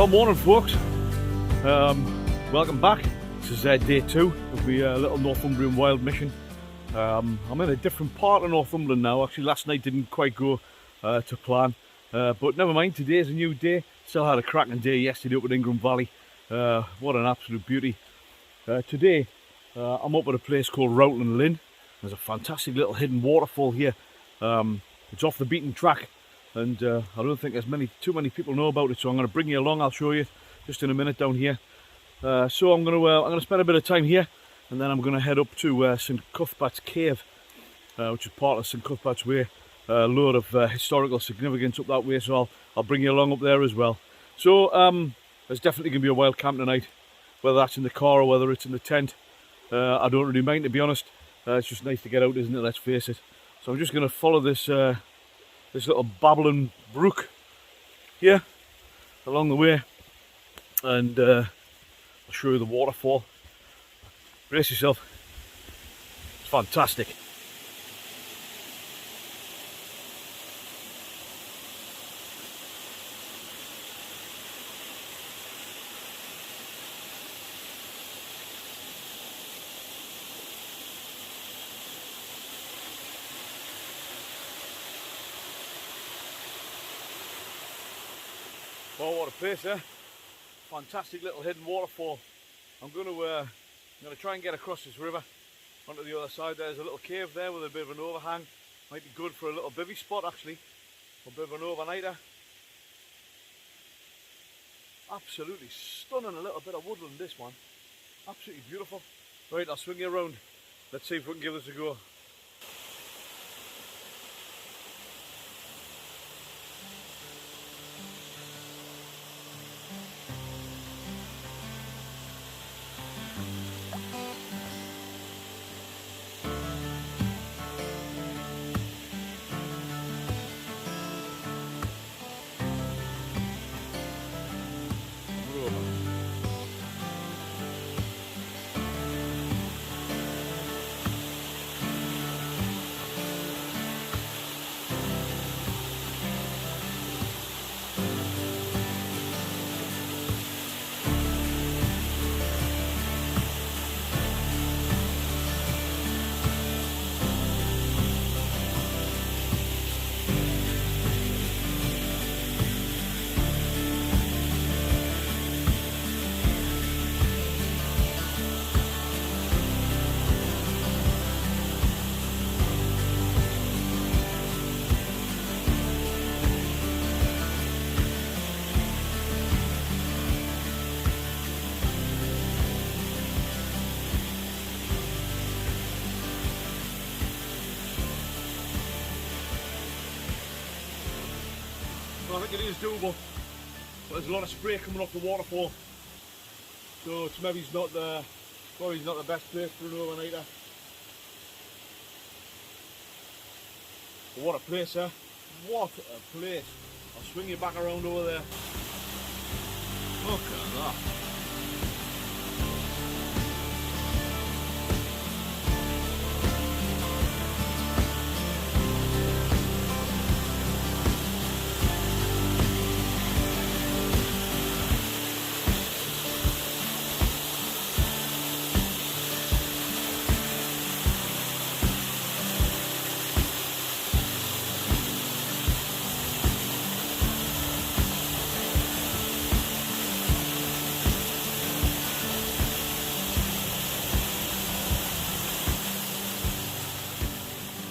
Well, morning folks, welcome back. This is day 2 of the little Northumbrian wild mission. I'm in a different part of Northumberland now. Actually last night didn't quite go to plan, but never mind, today's a new day. Still had a cracking day yesterday up at Ingram Valley. What an absolute beauty. Today I'm up at a place called Roughting Linn. There's a fantastic little hidden waterfall here. It's off the beaten track, and I don't think there's too many people know about it, so I'm going to bring you along. I'll show you just in a minute down here. So I'm going to spend a bit of time here, and then I'm going to head up to St Cuthberts Cave, which is part of St Cuthberts Way. A load of historical significance up that way, so I'll bring you along up there as well. So there's definitely going to be a wild camp tonight, whether that's in the car or whether it's in the tent. I don't really mind, to be honest. It's just nice to get out, isn't it? Let's face it. So I'm just going to follow this this little babbling brook here along the way, and I'll show you the waterfall. Brace yourself. It's fantastic. Oh, what a place, eh? Fantastic little hidden waterfall. I'm going to try and get across this river onto the other side. There's a little cave there with a bit of an overhang. Might be good for a little bivvy spot actually, a bit of an overnighter. Absolutely stunning, a little bit of woodland this one. Absolutely beautiful. Right, I'll swing you around. Let's see if we can give this a go. I think it is doable, but there's a lot of spray coming off the waterfall, so it's maybe not the best place for an overnighter. But what a place, eh? What a place! I'll swing you back around over there. Look at that.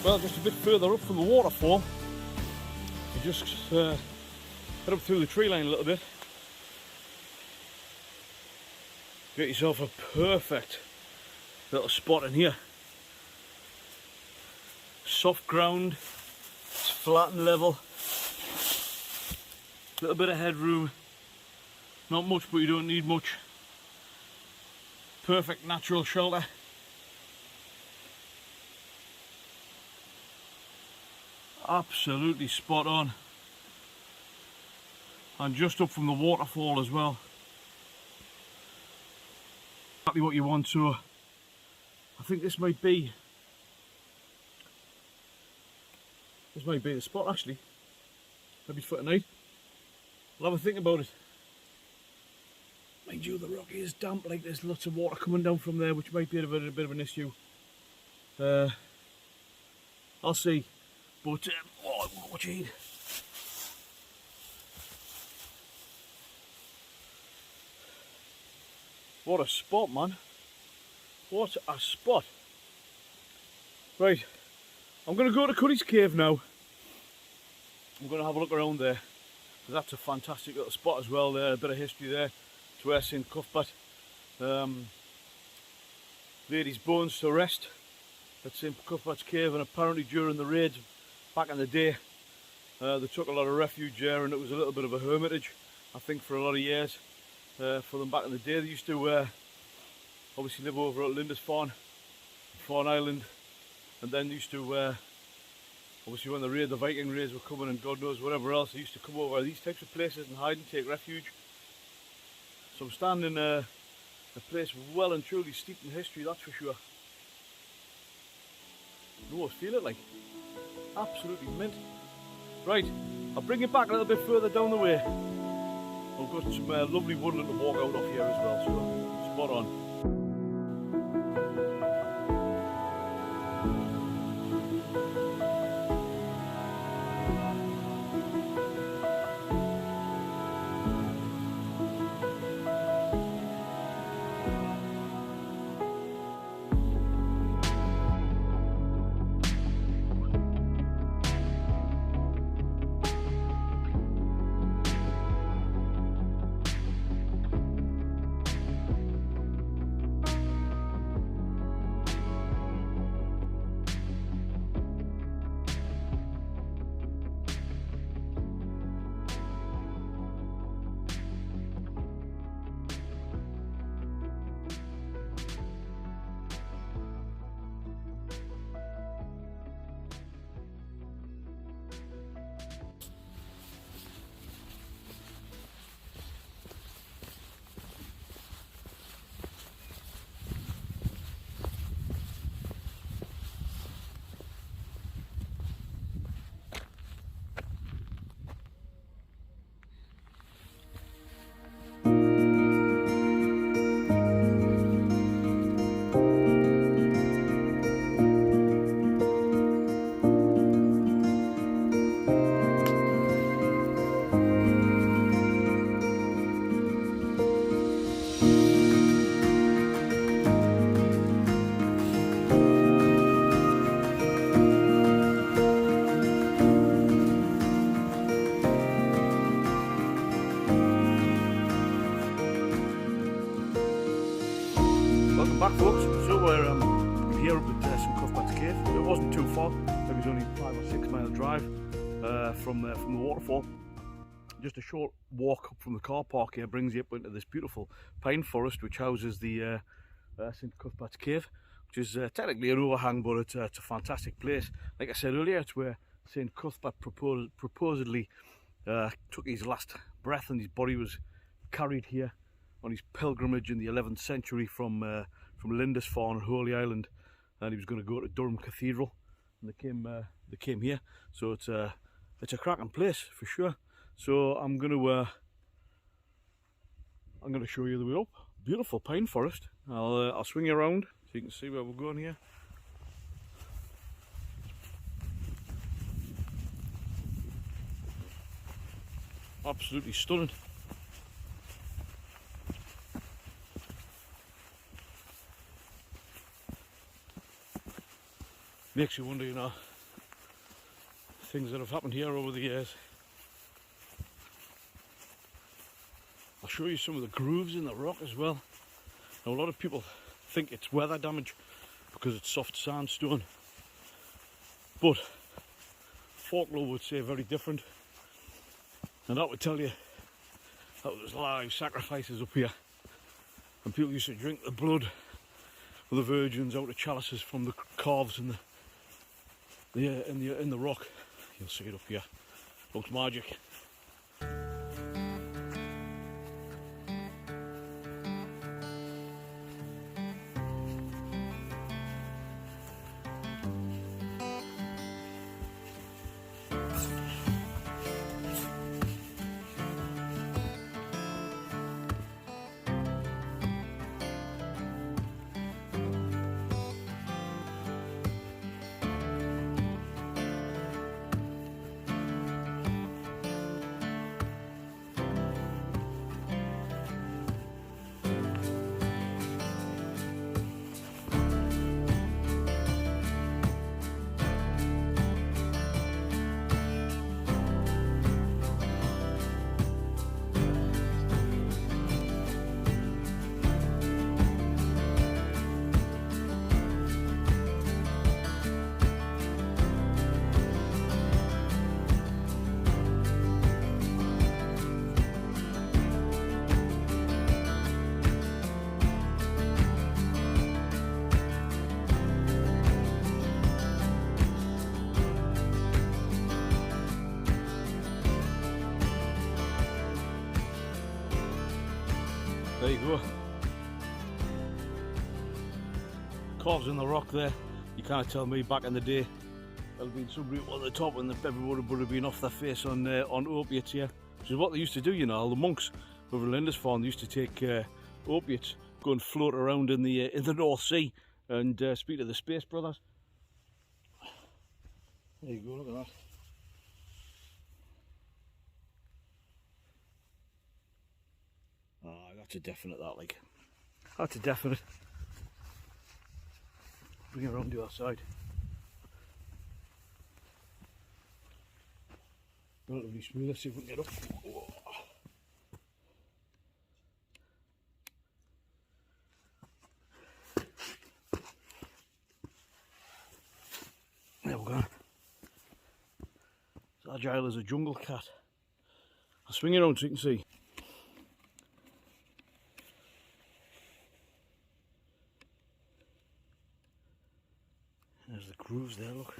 Well, just a bit further up from the waterfall, you just head up through the tree line a little bit. Get yourself a perfect little spot in here. Soft ground, it's flat and level, a little bit of headroom, not much but you don't need much. Perfect natural shelter. Absolutely spot on, and just up from the waterfall as well. Exactly what you want. So I think this might be the spot actually. Maybe for tonight. I'll have a think about it. Mind you, the rock is damp, like there's lots of water coming down from there, which might be a bit of an issue. I'll see. But, oh gee. What a spot, man. What a spot. Right, I'm going to go to Cuthberts Cave now. I'm going to have a look around there. That's a fantastic little spot as well there, a bit of history there. It's where St Cuthbert laid his bones to rest at St Cuthberts Cave, and apparently during the raids back in the day they took a lot of refuge there, and it was a little bit of a hermitage, I think, for a lot of years for them back in the day. They used to obviously live over at Lindisfarne Island, and then they used to obviously when the Viking raids were coming and God knows whatever else, they used to come over these types of places and hide and take refuge. So I'm standing in a place well and truly steeped in history, that's for sure. You almost feel it like. Absolutely mint. Right, I'll bring it back a little bit further down the way. I've got some lovely woodland to walk out of here as well, so spot on. Welcome back, folks. So we're here up at St Cuthberts Cave. It wasn't too far. It was only 5 or 6 mile drive from the waterfall. Just a short walk up from the car park here brings you up into this beautiful pine forest which houses the St Cuthberts Cave, which is technically an overhang, but it's a fantastic place. Like I said earlier, it's where St Cuthbert supposedly took his last breath, and his body was carried here on his pilgrimage in the 11th century from Lindisfarne, Holy Island, and he was going to go to Durham Cathedral, and they came here. So it's a cracking place for sure. So I'm going to show you the way up. Beautiful pine forest. I'll swing you around so you can see where we're going here. Absolutely stunning. Makes you wonder, you know, things that have happened here over the years. I'll show you some of the grooves in the rock as well. Now, a lot of people think it's weather damage because it's soft sandstone, but folklore would say very different, and that would tell you that there's live sacrifices up here, and people used to drink the blood of the virgins out of chalices from the calves in the rock. You'll see it up here. Looks magic. go. Carves in the rock there. You can't tell me back in the day there'll have been somebody up on the top and everybody would have been off their face on opiates here. Which is what they used to do, you know. All the monks over Lindisfarne, they used to take opiates, go and float around in the North Sea and speak to the Space Brothers. There you go, look at that. Ah, that's a definite, that, like. That's a definite. Bring it around to our side. Relatively smooth, let's see if we can get up. Whoa. There we go. It's agile as a jungle cat. I'll swing it around so you can see. There's the grooves there, look.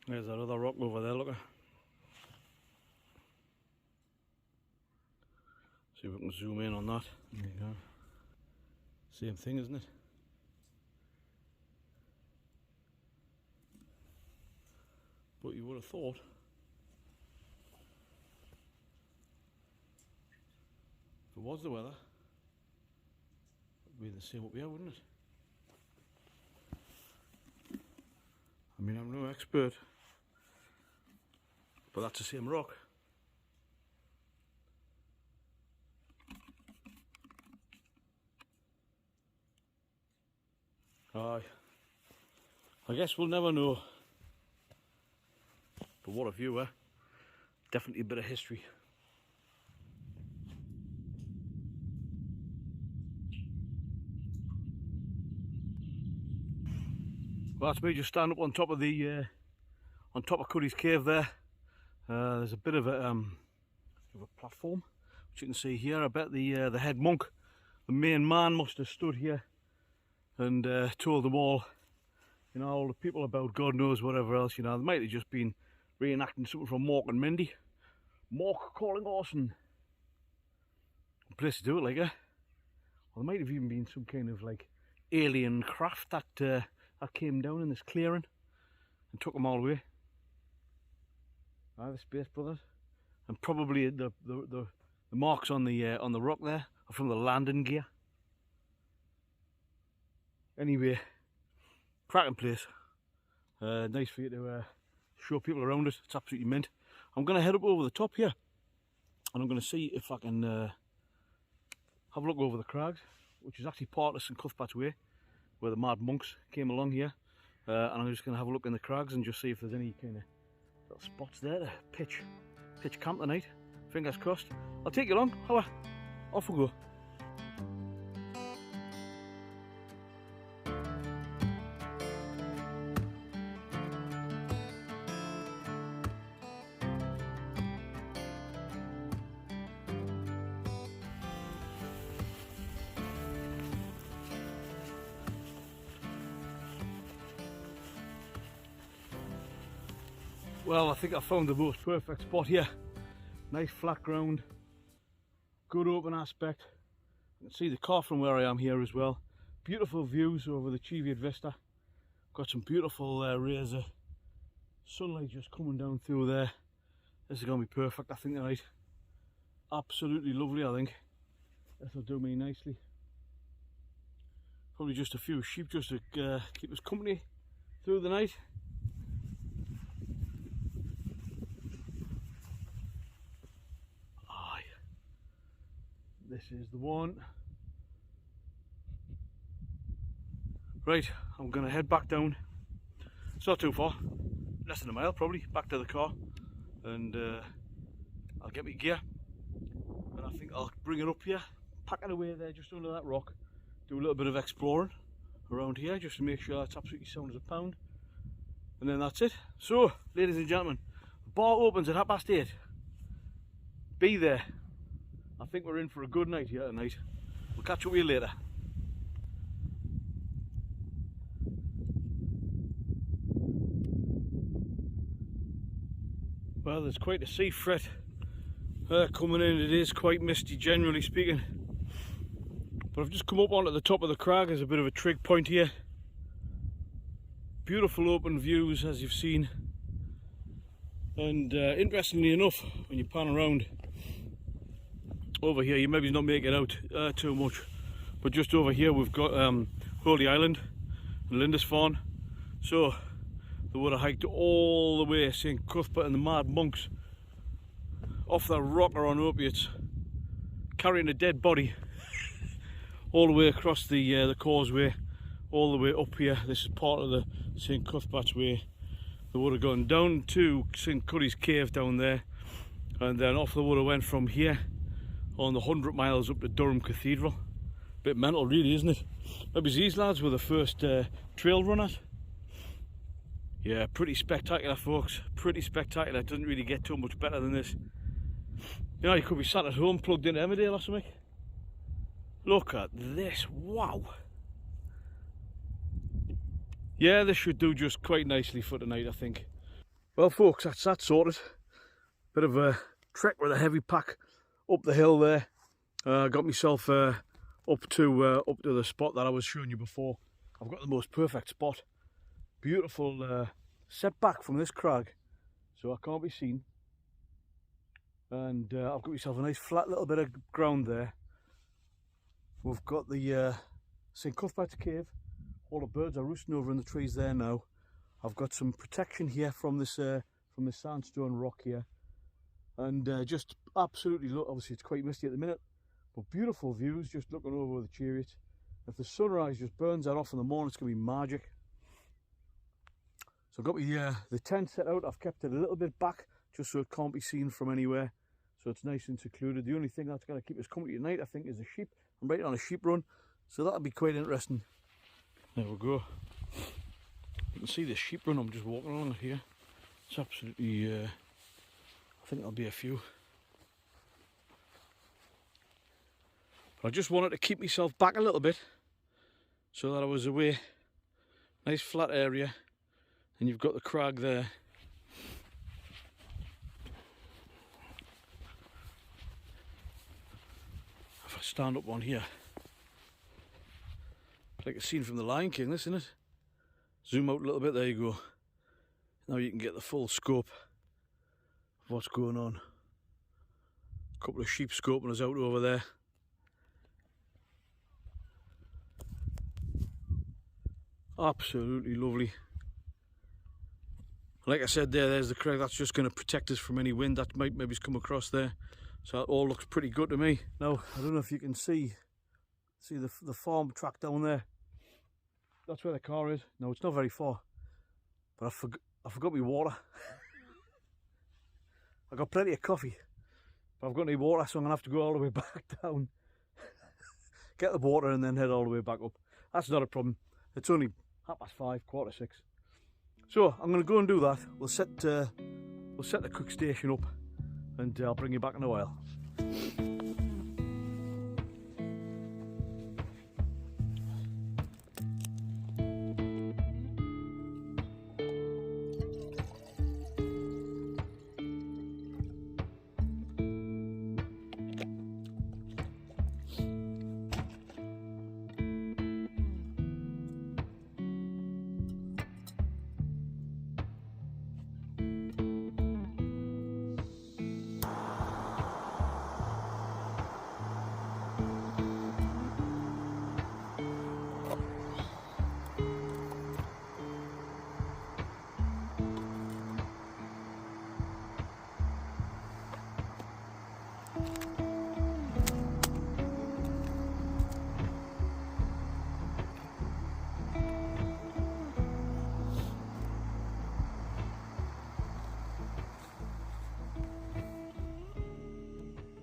There's that other rock over there, look. See if we can zoom in on that. There you go. Same thing, isn't it? But you would have thought if it was the weather, it'd be the same up here, wouldn't it? I mean, I'm no expert, but that's the same rock. Aye. I guess we'll never know. But what a view, eh? Definitely a bit of history. Well, that's me just standing up on top of the Cuthberts Cave there. There's a bit of a platform, which you can see here. I bet the head monk, the main man, must have stood here and told them all, you know, all the people about God knows whatever else. You know, they might have just been reenacting something from Mork and Mindy. Mork calling Orson. Place to do it, like, eh? Well, there might have even been some kind of like alien craft that came down in this clearing and took them all away. The Space Brothers, and probably the marks on the rock there are from the landing gear. Anyway, cracking place. Nice for you to show people around it. It's absolutely mint. I'm going to head up over the top here, and I'm going to see if I can have a look over the crags, which is actually part of St Cuthberts Way, where the mad monks came along here. And I'm just going to have a look in the crags and just see if there's any kind of little spots there to pitch camp tonight. Fingers crossed. I'll take you along. However, off we go. Well, I think I found the most perfect spot here. Nice flat ground, good open aspect. You can see the car from where I am here as well. Beautiful views over the Cheviot Vista. Got some beautiful rays of sunlight just coming down through there. This is going to be perfect, I think, tonight. Absolutely lovely, I think. This will do me nicely. Probably just a few sheep just to keep us company through the night. This is the one. Right, I'm going to head back down. It's not too far, less than a mile probably, back to the car, and I'll get my gear, and I think I'll bring it up here, pack it away there just under that rock, do a little bit of exploring around here just to make sure it's absolutely sound as a pound, and then that's it. So, ladies and gentlemen, the bar opens at 8:30. Be there. I think we're in for a good night here tonight. We'll catch up with you later. Well, there's quite a sea fret Coming in, it is quite misty generally speaking, but I've just come up onto the top of the crag. There's a bit of a trig point here. Beautiful open views as you've seen, and interestingly enough, when you pan around over here, you maybe not make it out too much, but just over here we've got Holy Island and Lindisfarne. So they would have hiked all the way St Cuthbert and the Mad Monks off the rocker on opiates, carrying a dead body all the way across the causeway, all the way up here. This is part of the St Cuthberts way. They would have gone down to St Cuthberts Cave down there, and then off they would have went from here on the 100 miles up to Durham Cathedral. Bit mental really, isn't it? Maybe these lads were the first trail runners. Yeah, pretty spectacular folks, pretty spectacular. It doesn't really get too much better than this. You know, you could be sat at home plugged into Emmerdale or something. Look at this, wow. Yeah, this should do just quite nicely for tonight, I think. Well folks, that's that sorted. Bit of a trek with a heavy pack up the hill there. Got myself up to the spot that I was showing you before. I've got the most perfect spot. Beautiful setback from this crag, so I can't be seen. And I've got myself a nice flat little bit of ground there. We've got the St Cuthberts Cave. All the birds are roosting over in the trees there now. I've got some protection here from this sandstone rock here, and just absolutely look. Obviously, it's quite misty at the minute, but beautiful views. Just looking over the chariot. If the sunrise just burns that off in the morning, it's gonna be magic. So I've got the tent set out. I've kept it a little bit back just so it can't be seen from anywhere. So it's nice and secluded. The only thing that's going to keep us company tonight, I think, is the sheep. I'm right on a sheep run, so that'll be quite interesting. There we go. You can see the sheep run. I'm just walking along here. It's absolutely, I think there'll be a few. But I just wanted to keep myself back a little bit so that I was away. Nice flat area. And you've got the crag there. If I stand up on here, like a scene from The Lion King, this, isn't it? Zoom out a little bit, there you go. Now you can get the full scope of what's going on. A couple of sheep scoping us out over there. Absolutely lovely. Like I said there's the crag. That's just going to protect us from any wind that might maybe come across there. So that all looks pretty good to me. Now, I don't know if you can see the farm track down there. That's where the car is. No, it's not very far. But I forgot my water. I got plenty of coffee, but I've got no water, so I'm going to have to go all the way back down. Get the water and then head all the way back up. That's not a problem. It's only 5:30, 5:45. So I'm going to go and do that. We'll set the cook station up, and I'll bring you back in a while.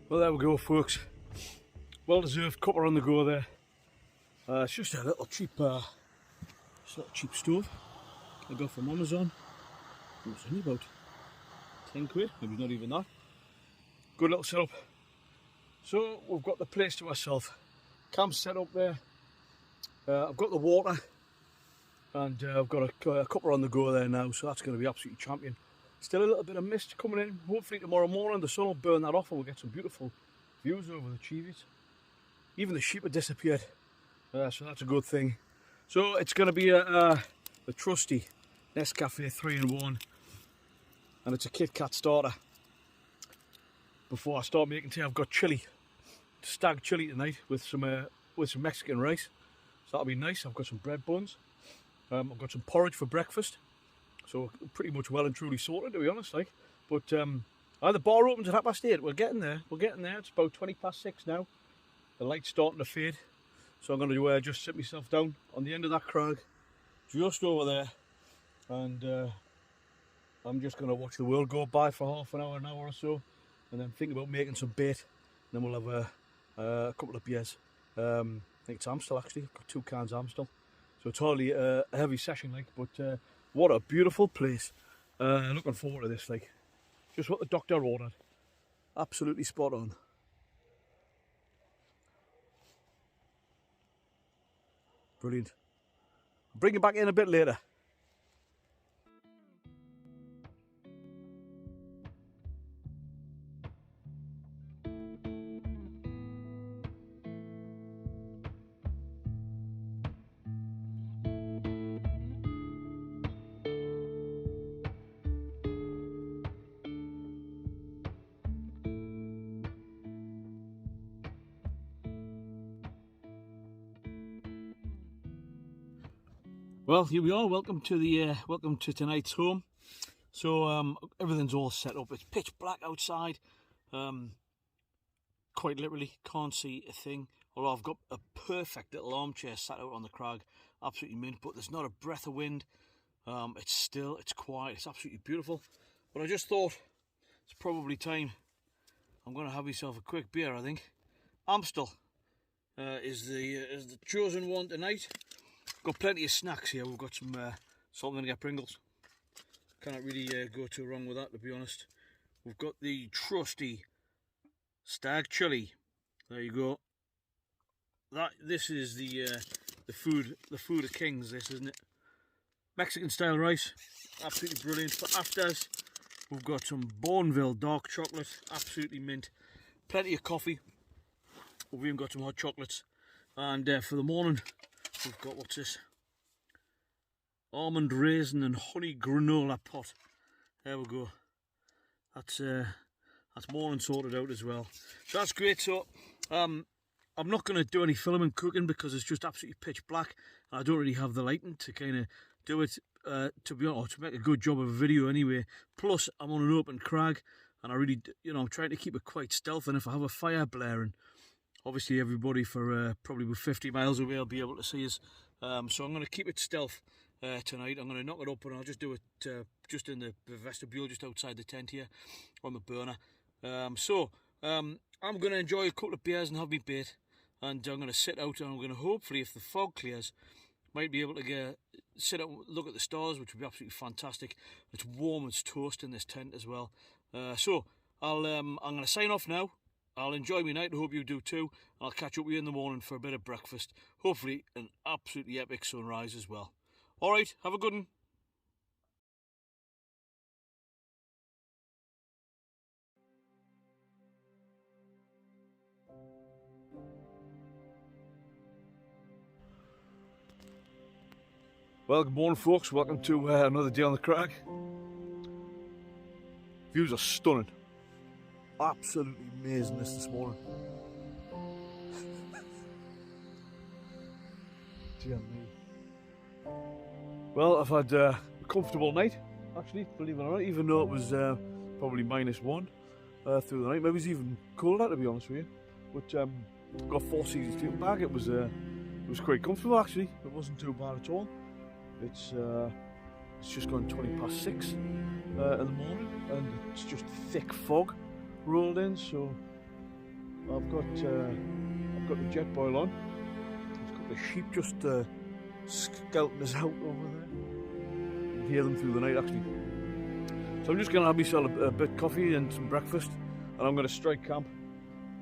Well, there we go, folks. Well deserved cuppa on the go there. It's just a little cheap, stove I got from Amazon. It was only about 10 quid, maybe not even that. Good little setup. So we've got the place to ourselves. Camp's set up there. I've got the water, and I've got a cuppa on the go there now, so that's going to be absolutely champion. Still a little bit of mist coming in. Hopefully tomorrow morning the sun will burn that off and we'll get some beautiful views over the Cheevies. Even the sheep have disappeared, so that's a good thing. So it's going to be the trusty Nescafe 3-in-1, and it's a Kit Kat starter. Before I start making tea, I've got chilli, stag chilli tonight with some Mexican rice. So that'll be nice. I've got some bread buns. I've got some porridge for breakfast. So pretty much well and truly sorted, to be honest, like. But the bar opens at 8:30. We're getting there. We're getting there. It's about 6:20 now. The light's starting to fade. So I'm going to just sit myself down on the end of that crag, just over there, and I'm just going to watch the world go by for half an hour or so, and then think about making some bait. And then we'll have a couple of beers. I think it's Amstel actually. I've got 2 cans of Amstel. So it's hardly a heavy session, like, but what a beautiful place. Looking forward to this, like. Just what the doctor ordered. Absolutely spot on. Brilliant. I'll bring you back in a bit later. Well, here we are. Welcome to tonight's home. So everything's all set up. It's pitch black outside. Quite literally can't see a thing. Although I've got a perfect little armchair sat out on the crag, absolutely mint. But there's not a breath of wind. It's still, it's quiet. It's absolutely beautiful. But I just thought it's probably time. I'm going to have myself a quick beer. I think Amstel is the chosen one tonight. Got plenty of snacks here. We've got some salt and vinegar Pringles. Can't really go too wrong with that, to be honest. We've got the trusty stag chili. There you go. This is the food of kings. This, isn't it? Mexican style rice, absolutely brilliant. For afters, we've got some Bourneville dark chocolate, absolutely mint. Plenty of coffee. We've even got some hot chocolates. And for the morning, we've got, what's this? Almond raisin and honey granola pot. There we go. That's morning sorted out as well. So that's great. So I'm not going to do any filming cooking because it's just absolutely pitch black, and I don't really have the lighting to kind of do it. To be honest, to make a good job of a video anyway. Plus, I'm on an open crag, and I really, I'm trying to keep it quite stealth. And if I have a fire blaring, obviously everybody for probably 50 miles away will be able to see us. So I'm going to keep it stealth tonight. I'm going to knock it up, and I'll just do it just in the vestibule, just outside the tent here on the burner. I'm going to enjoy a couple of beers and have me bait, and I'm going to sit out, and I'm going to hopefully, if the fog clears, might be able to sit out and look at the stars, which would be absolutely fantastic. It's warm as toast in this tent as well. So I'm going to sign off now. I'll enjoy my night. I hope you do too. I'll catch up with you in the morning for a bit of breakfast. Hopefully an absolutely epic sunrise as well. Alright, have a good one. Well, good morning folks. Welcome to another day on the crag. Views are stunning. Absolutely amazing this morning. Dear me. Well, I've had a comfortable night, actually, believe it or not, even though it was probably -1 through the night. Maybe it's even colder, to be honest with you. But I've got 4 seasons sleeping bag. It was quite comfortable, actually. It wasn't too bad at all. It's just gone 6:20 in the morning, and it's just thick fog rolled in. So I've got the jet boil on. There's a couple of sheep just scouting us out over there. You can hear them through the night, actually. So I'm just going to have myself a bit of coffee and some breakfast, and I'm going to strike camp,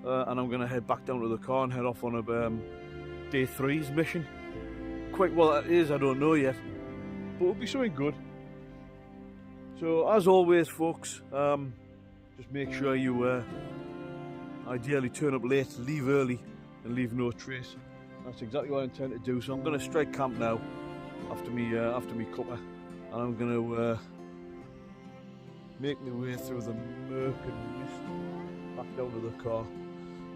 and I'm going to head back down to the car and head off on a day 3's mission. Quite what that is, I don't know yet, but it'll be something good. So as always, folks, just make sure you ideally turn up late, leave early, and leave no trace. That's exactly what I intend to do. So I'm going to strike camp now after me cuppa, and I'm going to make my way through the murk and mist back down to the car.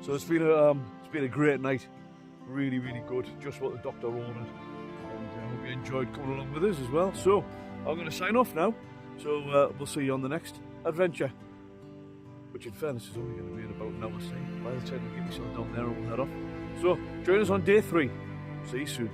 So it's been a great night, really good, just what the doctor ordered, and I hope you enjoyed coming along with us as well. So I'm going to sign off now. So we'll see you on the next adventure, which in fairness is only going to be in about an hour's time. By the time I get myself down there, I will head off. So join us on day 3. See you soon.